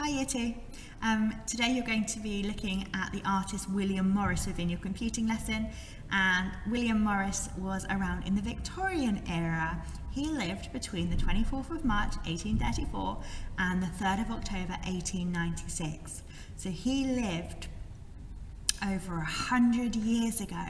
Hi Year 2. Today you're going to be looking at the artist William Morris within your computing lesson, and William Morris was around in the Victorian era. He lived between the 24th of March 1834 and the 3rd of October 1896. So he lived over 100 years ago.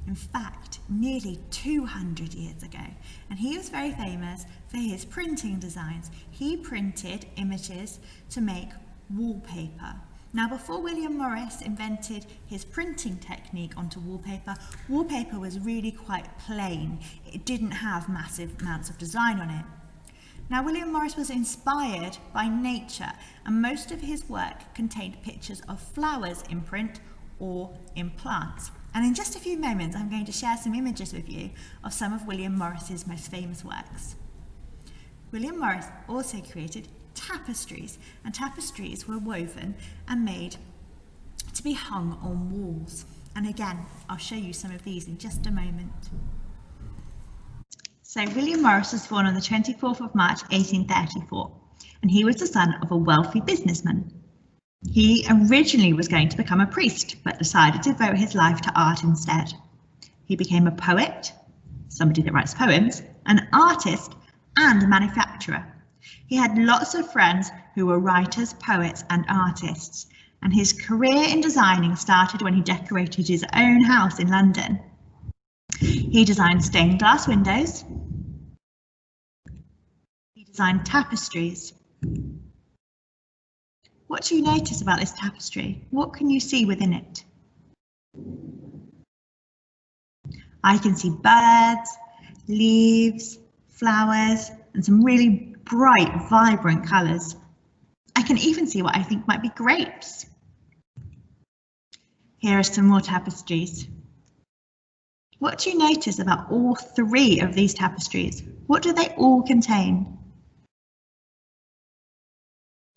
In fact, nearly 200 years ago. And he was very famous for his printing designs. He printed images to make wallpaper. Now, before William Morris invented his printing technique onto wallpaper, wallpaper was really quite plain. It didn't have massive amounts of design on it. Now, William Morris was inspired by nature, and most of his work contained pictures of flowers in print or in plants. And in just a few moments, I'm going to share some images with you of some of William Morris's most famous works. William Morris also created tapestries, and tapestries were woven and made to be hung on walls. And again, I'll show you some of these in just a moment. So William Morris was born on the 24th of March 1834, and he was the son of a wealthy businessman. He originally was going to become a priest, but decided to devote his life to art instead. He became a poet, somebody that writes poems, an artist, and a manufacturer. He had lots of friends who were writers, poets, and artists, and his career in designing started when he decorated his own house in London. He designed stained glass windows. He designed tapestries. What do you notice about this tapestry? What can you see within it? I can see birds, leaves, flowers, and some really bright, vibrant colours. I can even see what I think might be grapes. Here are some more tapestries. What do you notice about all three of these tapestries? What do they all contain?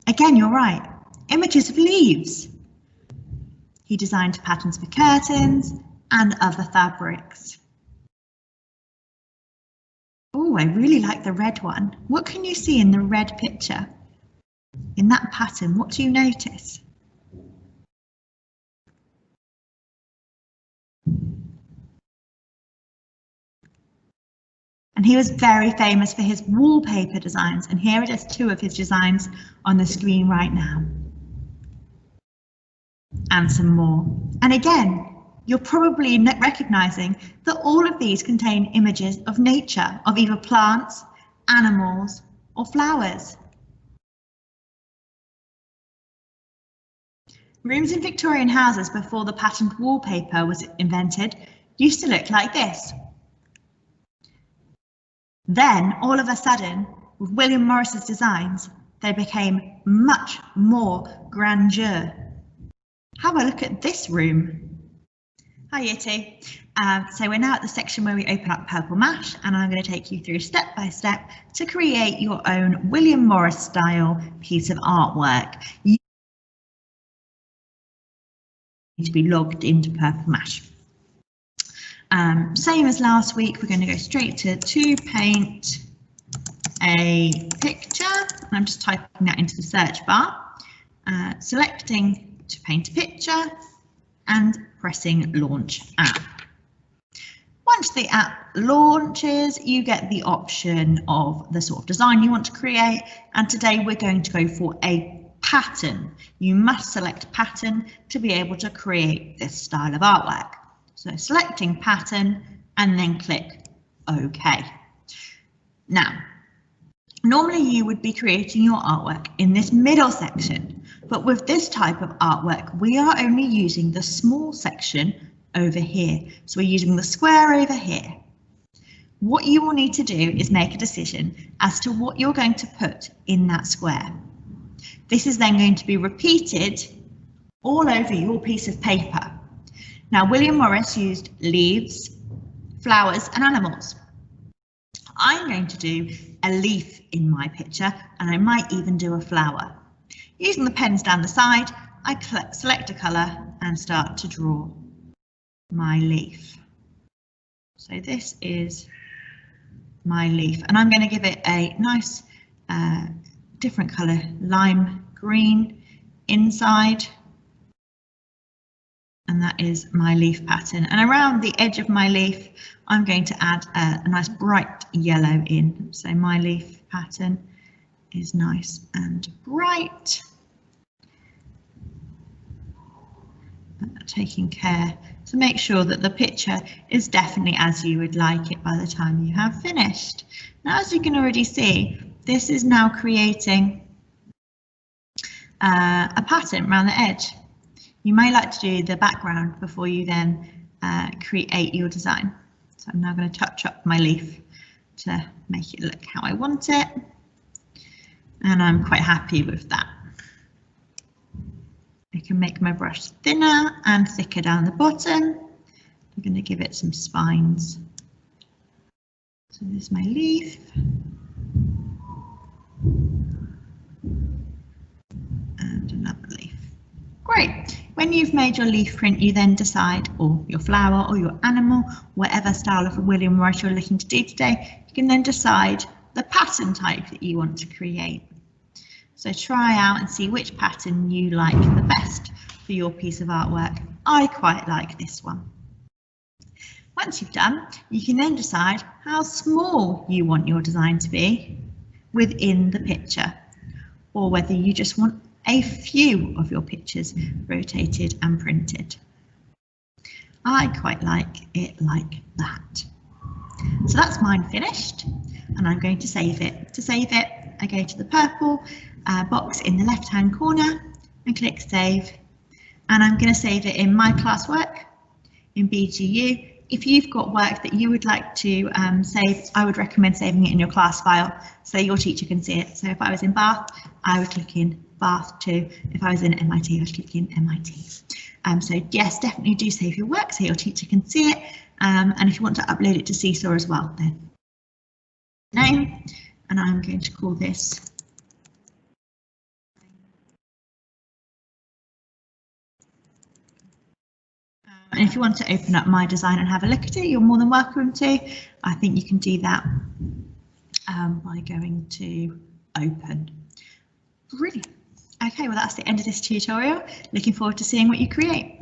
Again, you're right. Images of leaves. He designed patterns for curtains and other fabrics. Oh, I really like the red one. What can you see in the red picture? In that pattern, what do you notice? And he was very famous for his wallpaper designs, and here are just two of his designs on the screen right now. And some more. And again, you're probably recognizing that all of these contain images of nature, of either plants, animals, or flowers. Rooms in Victorian houses before the patterned wallpaper was invented used to look like this. Then, all of a sudden, with William Morris's designs, they became much more grandeur. Have a look at this room. Hi Year 2. So we're now at the section where we open up Purple Mash, and I'm going to take you through step by step to create your own William Morris style piece of artwork. You need to be logged into Purple Mash. Same as last week, we're going to go straight to paint a picture. I'm just typing that into the search bar, selecting to paint a picture and pressing launch app. Once the app launches, you get the option of the sort of design you want to create, and today we're going to go for a pattern. You must select pattern to be able to create this style of artwork. So selecting pattern and then click OK. Now, normally you would be creating your artwork in this middle section, but with this type of artwork, we are only using the small section over here. So we're using the square over here. What you will need to do is make a decision as to what you're going to put in that square. This is then going to be repeated all over your piece of paper. Now, William Morris used leaves, flowers, and animals. I'm going to do a leaf in my picture, and I might even do a flower. Using the pens down the side, I select a colour and start to draw my leaf. So this is my leaf, and I'm going to give it a nice different colour, lime green inside. And that is my leaf pattern. And around the edge of my leaf, I'm going to add a nice bright yellow in. So my leaf pattern is nice and bright. Taking care to make sure that the picture is definitely as you would like it by the time you have finished. Now, as you can already see, this is now creating a pattern around the edge. You may like to do the background before you then create your design. So I'm now going to touch up my leaf to make it look how I want it. And I'm quite happy with that. I can make my brush thinner and thicker down the bottom. I'm going to give it some spines. So there's my leaf. And another leaf. Great. When you've made your leaf print, you then decide, or your flower or your animal, whatever style of William Morris you're looking to do today, you can then decide the pattern type that you want to create. So try out and see which pattern you like the best for your piece of artwork. I quite like this one. Once you've done, you can then decide how small you want your design to be within the picture, or whether you just want a few of your pictures rotated and printed. I quite like it like that. So that's mine finished, and I'm going to save it. To save it, I go to the purple box in the left-hand corner and click Save. And I'm going to save it in My Classwork in BGU. If you've got work that you would like to save, I would recommend saving it in your class file so your teacher can see it. So if I was in Bath, I would click in Bath 2. If I was in MIT, I would click in MIT. So yes, definitely do save your work so your teacher can see it. And if you want to upload it to Seesaw as well, then name, and I'm going to call this and if you want to open up my design and have a look at it, you're more than welcome to. I think you can do that by going to Open. Brilliant. Okay, well that's the end of this tutorial. Looking forward to seeing what you create.